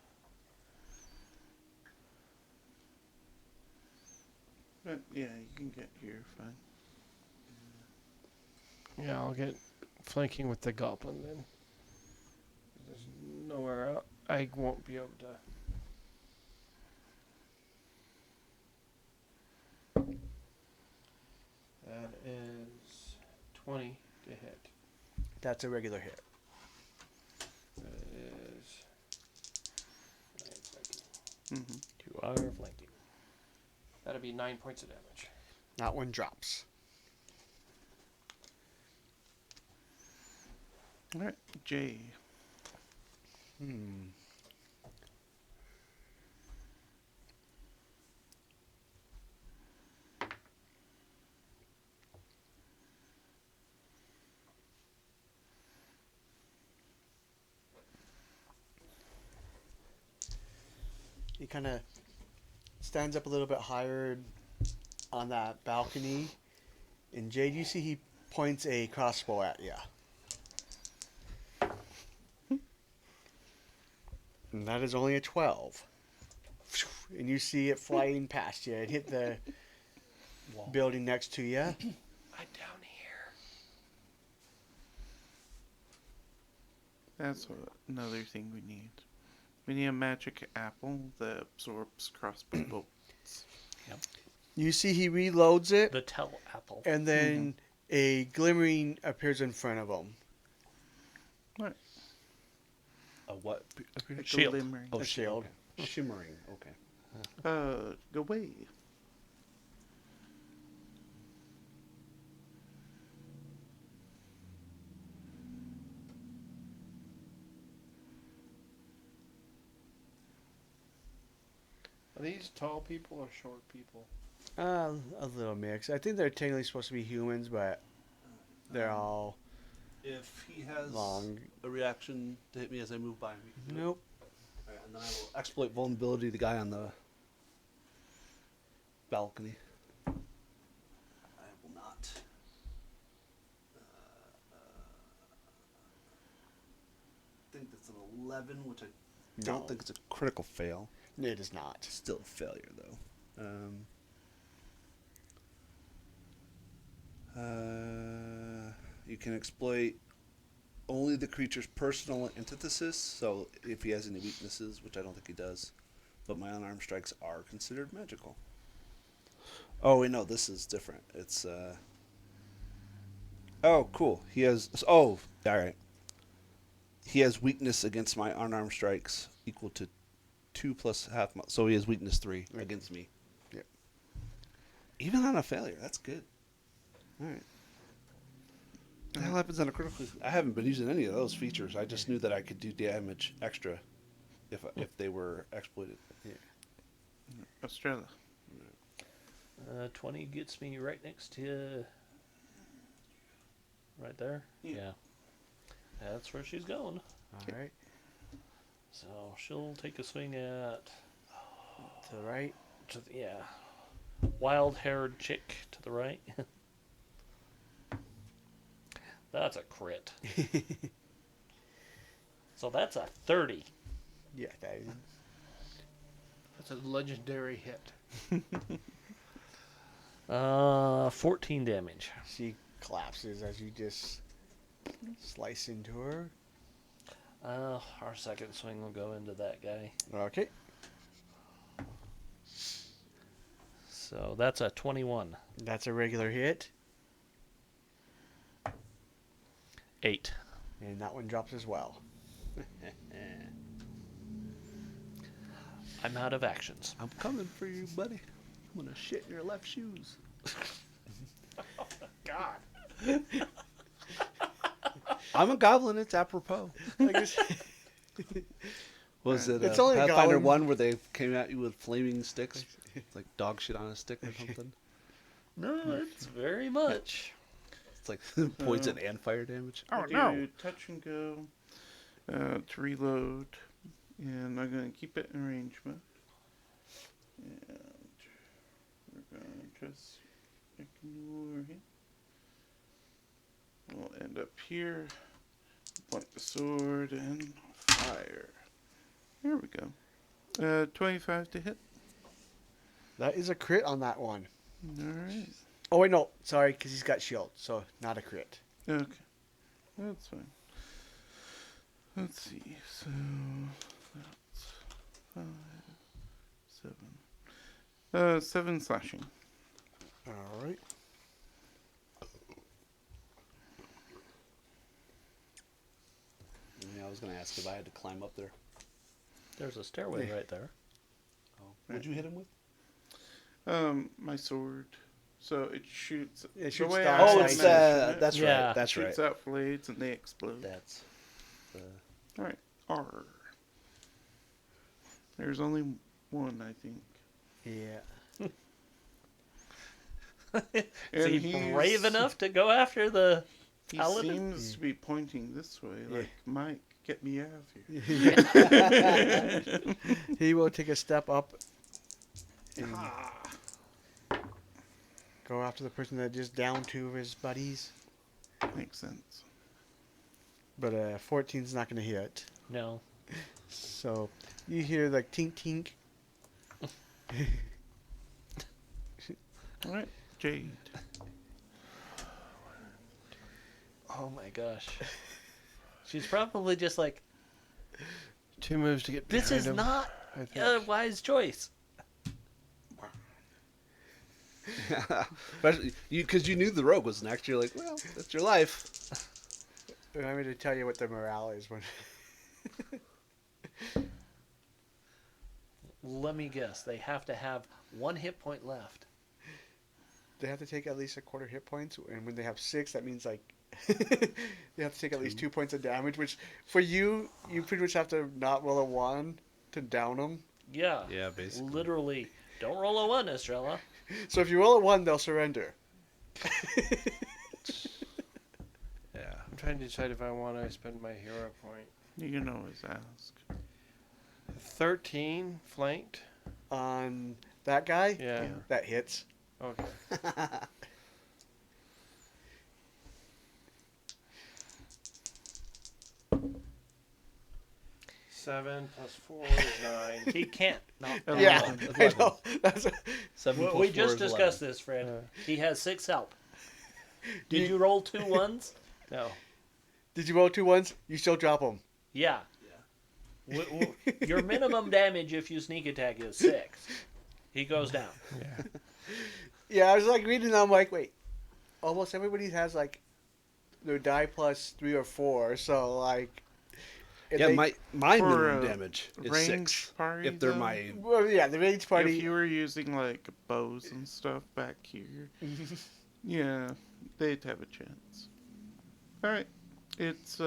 But yeah, you can get here fine. Yeah, I'll get flanking with the goblin then. There's nowhere out. I won't be able to. That is 20 to hit. That's a regular hit. That is 9 flanking. Mm-hmm. 2 hour flanking. That'll be 9 points of damage. That one drops. All right, Jay. Hmm. He kind of stands up a little bit higher on that balcony. And Jade, you see he points a crossbow at you. And that is only a 12. And you see it flying past you. It hit the Wall. building next to you. I'm down here. That's another thing we need. We need a magic apple that absorbs crossbow bolts. You see he reloads it, The tell apple. and then a glimmering appears in front of him. A what? Like a Shield. glimmering. A shield. Okay. Shimmering. Okay. Go away. Are these tall people or short people? A little mix. I think they're technically supposed to be humans, but they're all If he has long. a reaction to hit me as I move by him, he can do it. Nope. Alright, and then I will exploit vulnerability to the guy on the balcony. I will not. I think that's an 11, which I don't No. think it's a critical fail. It is not. Still a failure, though. You can exploit only the creature's personal antithesis, so if he has any weaknesses, which I don't think he does, but my unarmed strikes are considered magical. Oh, wait, no, this is different. It's, oh, cool. He has, oh, alright. He has weakness against my unarmed strikes equal to 2 plus half. So he has weakness 3 against me. Yep. Even on a failure, that's good. All right. What the hell happens on a critical? I haven't been using any of those features. I just knew that I could do damage extra if they were exploited. Australia. 20 gets me right next to. Right there? Yeah. That's where she's going. All right. So she'll take a swing at. To the right. Wild-haired chick to the right. That's a crit. So that's a 30. Yeah, that is. That's a legendary hit. 14 damage. She collapses as you just slice into her. Our second swing will go into that guy. Okay. So that's a 21. That's a regular hit. 8. And that one drops as well. I'm out of actions. I'm coming for you, buddy. I'm gonna shit in your left shoes. God. I'm a goblin. It's apropos. I guess. Was it It's only a Pathfinder goblin. 1 where they came at you with flaming sticks? It's like dog shit on a stick or something? No, it's very much. It's like poison and fire damage. Oh no! Touch and go to reload, and I'm gonna keep it in arrangement. And we're gonna just ignore him. We'll end up here. Point the sword and fire. There we go. 25 to hit. That is a crit on that one. All right. Oh, wait, no. Sorry, because he's got shield, so not a crit. Okay. That's fine. Let's see. So that's 5, 7. 7 slashing. All right. Yeah, I was gonna ask if I had to climb up there. There's a stairway right there. Oh. What'd you hit him with? My sword. So it shoots. It the shoots way dark I side. Oh, it's imagine it, that's Yeah. right. That's shoots right. out blades and they explode. That's All right. R. There's only one, I think. Yeah. Is he he's- brave enough to go after the He paladin? seems to be pointing this way, Yeah. like, Mike, get me out of here. He will take a step up and go after the person that just downed 2 of his buddies. Makes sense. But 14's not going to hit. No. So you hear like tink tink. All right, Jade. Oh my gosh. She's probably just like, 2 moves to get this behind is him, not I think. a wise choice. especially because you knew the rogue was next. You're like, well, that's your life. I'm going to tell you what the morale is when. Let me guess. They have to have 1 hit point left. They have to take at least a quarter hit points, and when they have 6, that means like they have to take at least 2 points of damage. Which for you pretty much have to not roll a 1 to down them. Yeah. Yeah, basically. Literally. Don't roll a 1, Estrella. So if you roll a 1, they'll surrender. Yeah. I'm trying to decide if I want to spend my hero point. You can always ask. 13 flanked. On that guy, Yeah. that hits. Okay. Seven plus 4 is 9. He can't knock Oh, down. Yeah, That's I 11. know. That's 7 We, plus we 4 just is discussed 11. this, Fred. Yeah. He has 6 help. You- Did you roll 2 1s? No. Did you roll 2 1s? You still drop them. Yeah. Your minimum damage if you sneak attack is 6. He goes down. Yeah. Yeah, I was like reading. I'm like, wait. Almost everybody has like their die plus 3 or 4. So like, If Yeah, they- my For minimum a damage is range 6. party, If they're though? my well, yeah, the rage party. If you were using like bows and stuff back here, yeah, they'd have a chance. All right, it's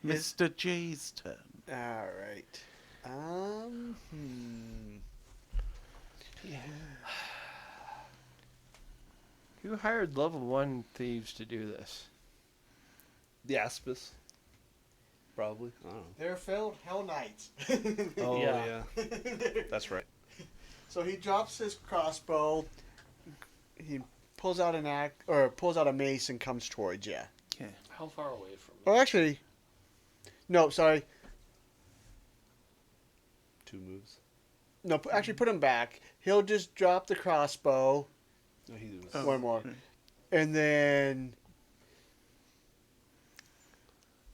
Mr. J's turn. All right. Who hired level 1 thieves to do this? the Aspis. Probably. I don't know. They're failed Hell Knights. Oh Yeah. yeah. That's right. So he drops his crossbow. He pulls out pulls out a mace and comes towards you. Okay. How far away from Oh, me? actually, no, sorry. 2 moves. No, actually, put him back. He'll just drop the crossbow. No, he was. Oh, One more. okay. And then.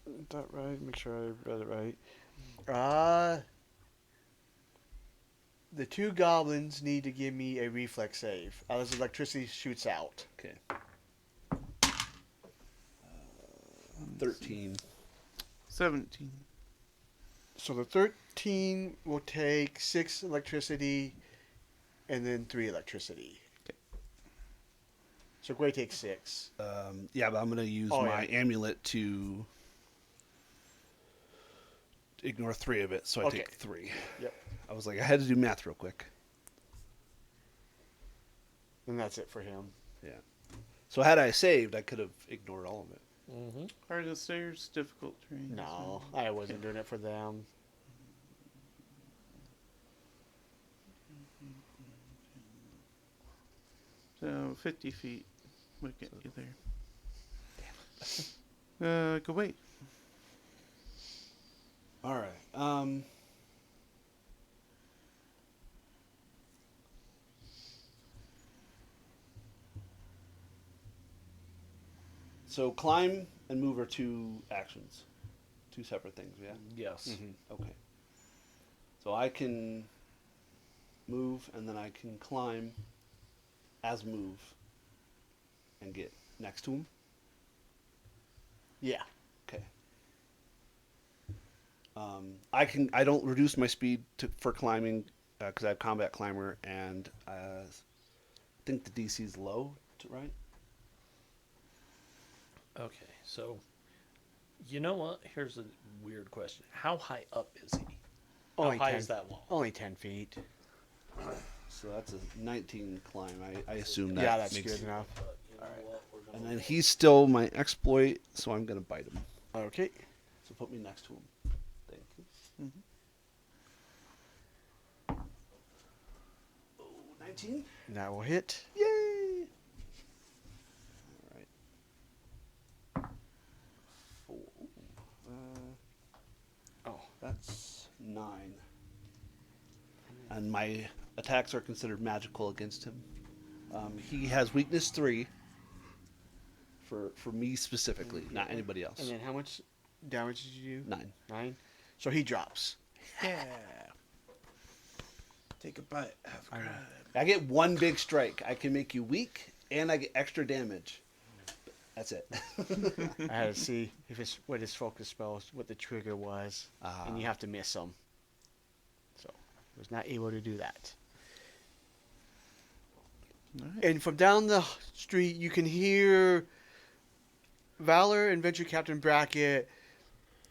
Is that right? Make sure I read it right. The 2 goblins need to give me a reflex save, as electricity shoots out. Okay. 13. 17. So the 13 will take 6 electricity, and then 3 electricity. Okay. So Gray takes 6. Yeah, but I'm gonna use Oh, my yeah. amulet to ignore 3 of it, so I Okay. take 3. Yep. I was like, I had to do math real quick. And that's it for him. So had I saved, I could have ignored all of it. Mm-hmm. Hardest stairs, difficult terrain. No, I wasn't doing it for them. So 50 feet would get you there. Go wait. All right. So climb and move are 2 actions, 2 separate things. Yeah. Yes. Okay. So I can move and then I can climb as move and get next to him. Yeah. Okay. I don't reduce my speed for climbing because I have combat climber and I think the DC is low, right? Okay, so you know what? Here's a weird question. How high up is he? How Only high 10 is that wall? Only 10 feet. So that's a 19 climb. I assume that Yeah, that's makes good enough. But you know Alright. what? We're And gonna then he's still my exploit, so I'm gonna bite him. Okay. So put me next to him. Thank you. Oh, 19. That will hit. Yay! All right. 4. Oh, that's 9. And my attacks are considered magical against him. He has weakness 3. For me specifically, not anybody else. And then how much damage did you do? 9. 9. So he drops. Yeah. Take a bite. Have Alright. crab. I get 1 big strike. I can make you weak, and I get extra damage. That's it. I had to see what his focus spells, what the trigger was, and you have to miss them. So I was not able to do that. Alright. And from down the street, you can hear Valor and Venture Captain Brackett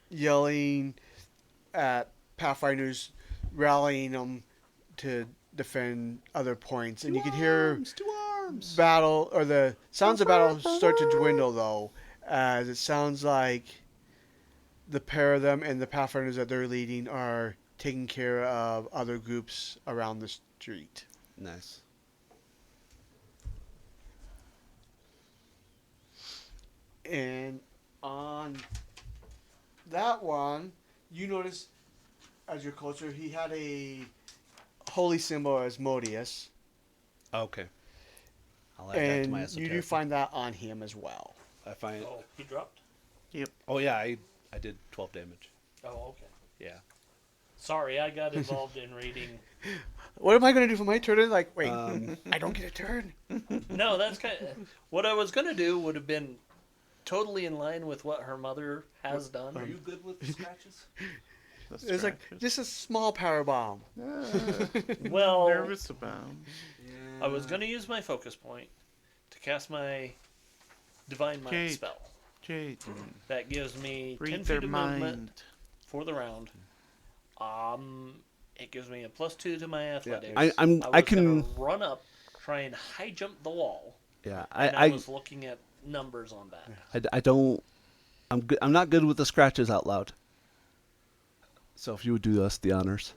yelling at Pathfinders, rallying them to defend other points. And you can hear 2 arms. battle, or the sounds of battle start to dwindle, though, as it sounds like the pair of them and the Pathfinders that they're leading are taking care of other groups around the street. Nice. And on that one, you notice as you're closer, he had a holy symbol as Modius, Okay. I'll add that to my and you esoteric. do find that on him as well. I find. Oh, he dropped? Oh yeah, I did 12 damage. Oh, okay. Yeah. Sorry, I got involved in reading. What am I going to do for my turn? Like, wait, Um, I don't get a turn. No, that's kind of what I was gonna do. Would have been totally in line with what her mother has done. Are you good with scratches? It's like just a small power bomb. Well, Nervous about 'em. I was going to use my focus point to cast my Divine Might Jade. spell. Jade, That gives me 10 read feet their of movement mind. for the round. It gives me a +2 to my athletics. I was can. gonna run up, try and high jump the wall. Yeah, And I was looking at numbers on that. I don't. I'm good. I'm not good with the scratches out loud. So if you would do us the honors.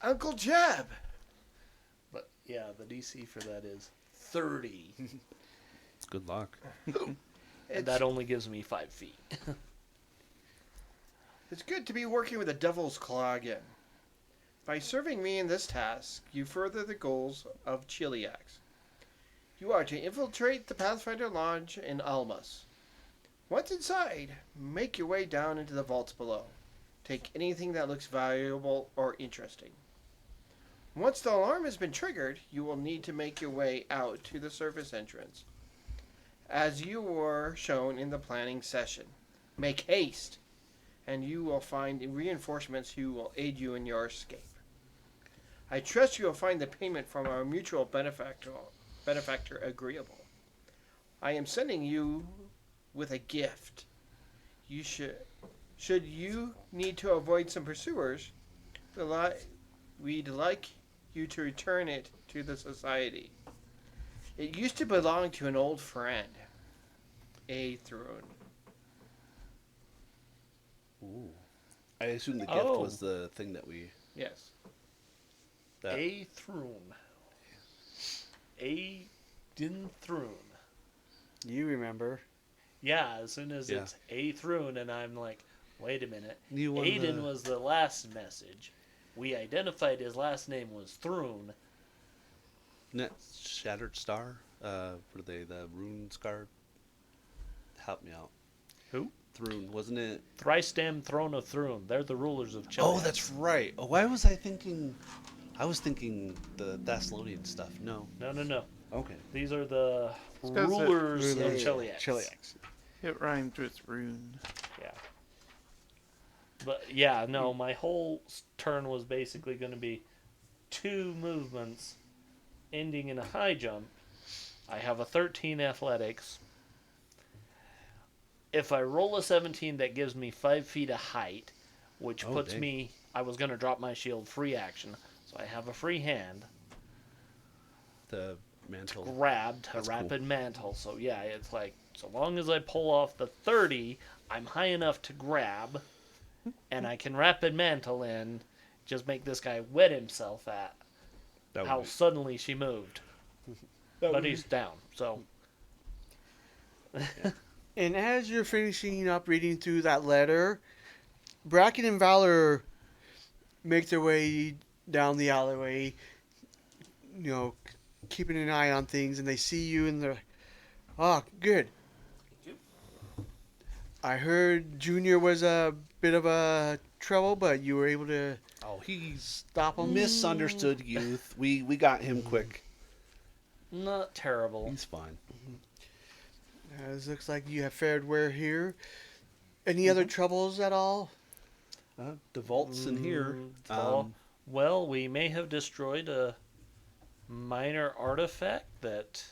Uncle Jeb. But yeah, the DC for that is 30. Good luck. And that only gives me 5 feet. It's good to be working with a Devil's Claw again. By serving me in this task, you further the goals of Chiliax. You are to infiltrate the Pathfinder Lodge in Almas. Once inside, make your way down into the vaults below. Take anything that looks valuable or interesting. Once the alarm has been triggered, you will need to make your way out to the surface entrance, as you were shown in the planning session. Make haste, and you will find reinforcements who will aid you in your escape. I trust you will find the payment from our mutual benefactor agreeable. I am sending you with a gift. You should you need to avoid some pursuers, we'd like you to return it to the society. It used to belong to an old friend, a throne. Ooh. I assume the gift was the thing that we. Yes. That. A Throne. A Din Throne. You remember. Yeah, as soon as Yeah. it's A Throne, and I'm like, wait a minute. You won Aiden the- was the last message. We identified his last name was Throne. Net Shattered Star. What are they? The Rune Scar. Help me out. Who? Thrune, wasn't it? Thrice-damned Throne of Throne. They're the rulers of Chile. Oh, that's right. Oh, why was I thinking? I was thinking the Thessalonian stuff. No. No. Okay. These are the 'cause it- rulers of Really? Chiliax. Chiliax. It rhymed with rune. Yeah. But yeah, no, my whole turn was basically going to be 2 movements ending in a high jump. I have a 13 athletics. If I roll a 17, that gives me 5 feet of height, which puts dang. me. I was going to drop my shield free action, so I have a free hand. The mantle. Grab to That's cool. rapid mantle. So yeah, it's like so long as I pull off the 30, I'm high enough to grab, and I can rapid mantle in. Just make this guy wet himself at That how would be- suddenly she moved. But he's down. So And as you're finishing up reading through that letter, Bracken and Valor make their way down the alleyway, keeping an eye on things, and they see you and they're, oh, good. I heard Junior was a bit of a trouble, but you were able to Oh, he's stop him. misunderstood youth. We got him quick. not terrible. He's fine. It looks like you have fared well here. Any other troubles at all? The vault's in here. Well, well, we may have destroyed a minor artifact that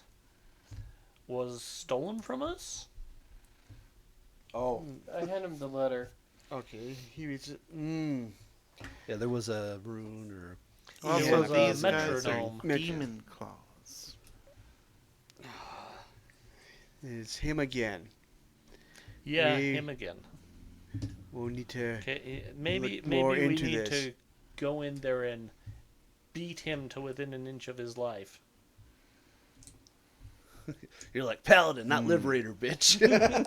was stolen from us. Oh, I hand him the letter. Okay, he reads it. yeah, there was a rune or. Also, was a these guys are metronome. demon claws. It's him again. Yeah, We- him again. We'll need to. Okay, maybe Look more we into need this. to go in there and beat him to within an inch of his life. You're like Paladin, not Liberator, bitch.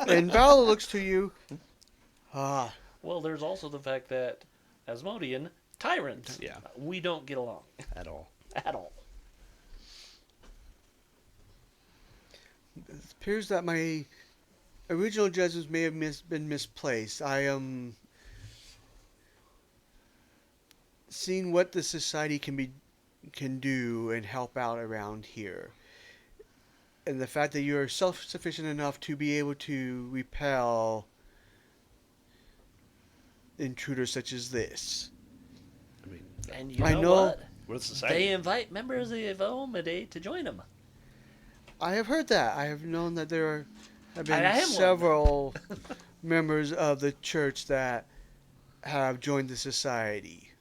And Valor looks to you. Ah, Well, there's also the fact that Asmodean, tyrant. Yeah. We don't get along At all. at all. it appears that my original judgments may have been misplaced. I am seeing what the society can do and help out around here. and the fact that you are self-sufficient enough to be able to repel intruders such as this. I mean, And you I know, know- what? we're the society. They invite members of Omade to join them. I have heard that. I have known that there have I been am one. several members of the church that have joined the society.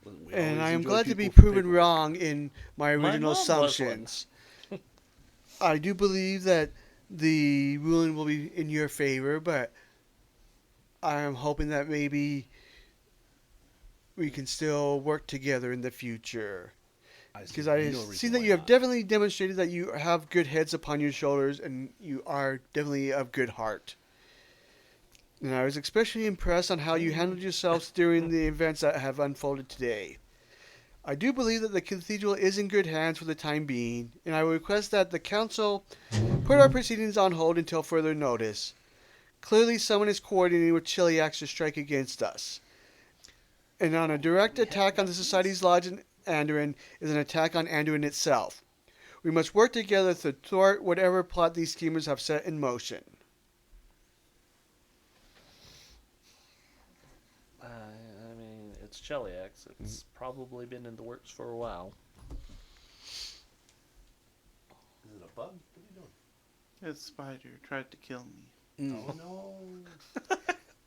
We And always I am enjoy glad to be people for proven paperwork. wrong in my My original mom was one. assumptions. I do believe that the ruling will be in your favor, but I am hoping that maybe we can still work together in the future. I see Because no I reason see that why you have not. definitely demonstrated that you have good heads upon your shoulders and you are definitely of good heart. And I was especially impressed on how you handled yourselves during the events that have unfolded today. I do believe that the cathedral is in good hands for the time being, and I will request that the council put our proceedings on hold until further notice. Clearly, someone is coordinating with Chiliax to strike against us. And on a direct attack on the Society's Lodge in Andoran is an attack on Andoran itself. We must work together to thwart whatever plot these schemers have set in motion. I mean, it's Cheliax. It's probably been in the works for a while. Is it a bug? What are you doing? That spider tried to kill me. Oh no.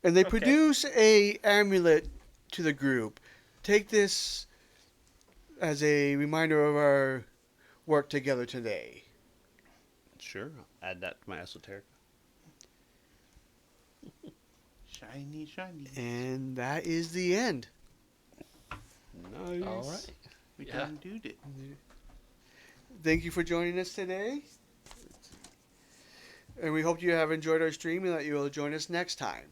And they Okay. produce a amulet to the group. Take this as a reminder of our work together today. Sure, I'll add that to my esoteric. Shiny, shiny. And that is the end. Nice. All right. We Yeah. done did it. Thank you for joining us today. And we hope you have enjoyed our stream and that you will join us next time.